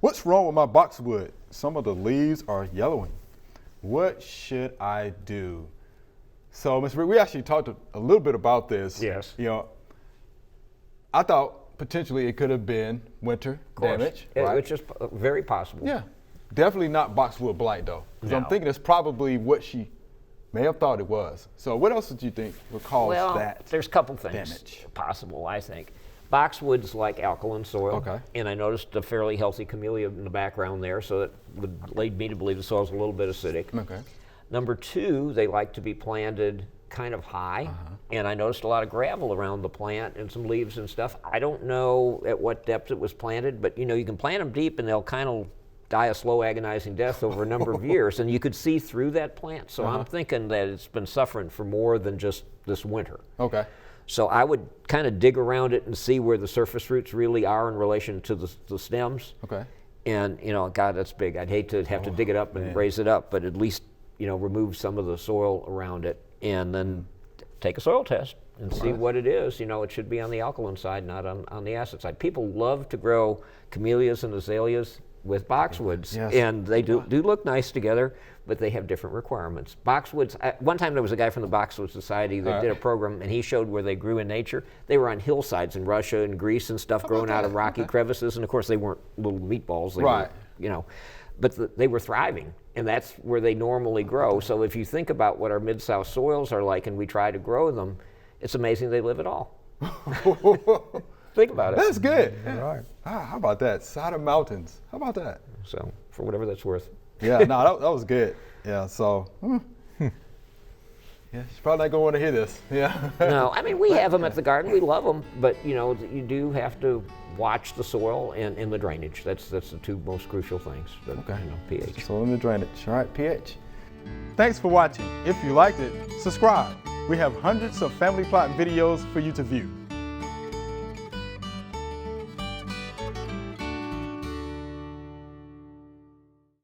What's wrong with my boxwood? Some of the leaves are yellowing. What should I do? So, Mr. Rick, we actually talked a little bit about this. Yes. You know, I thought potentially it could have been winter damage. Right? Which is very possible. Yeah. Definitely not boxwood blight, though. Because I'm No. thinking it's probably what she may have thought it was. So what else did you think would cause that there's a couple things damage? possible, I think. Boxwoods like alkaline soil. Okay. And I noticed a fairly healthy camellia in the background there, so that would lead me to believe the soil's a little bit acidic. Okay. Number two, they like to be planted kind of high, and I noticed a lot of gravel around the plant and some leaves and stuff. I don't know at what depth it was planted, but you can plant them deep and they'll kind of die a slow, agonizing death over a number of years, and you could see through that plant. So I'm thinking that it's been suffering for more than just this winter. Okay. So I would kind of dig around it and see where the surface roots really are in relation to the stems. Okay. And God, that's big. I'd hate to have to dig it up and raise it up, but at least remove some of the soil around it, and then take a soil test and see what it is. It should be on the alkaline side, not on the acid side. People love to grow camellias and azaleas with boxwoods, and they do look nice together, but they have different requirements. Boxwoods, one time there was a guy from the Boxwood Society that did a program, and he showed where they grew in nature. They were on hillsides in Russia and Greece and stuff, growing out of rocky crevices, and of course they weren't little meatballs. They were, but they were thriving, and that's where they normally grow. So if you think about what our Mid-South soils are like and we try to grow them, it's amazing they live at all. Think about it. That's good. All right. How about that? Side of mountains. How about that? So for whatever that's worth. Yeah, no, that was good. Yeah, so, yeah, she's probably not going to want to hear this. Yeah. No, I mean, we have them at the garden. We love them, but you do have to watch the soil and the drainage. That's the two most crucial things. pH. So in the drainage. All right, pH. Thanks for watching. If you liked it, subscribe. We have hundreds of family plot videos for you to view.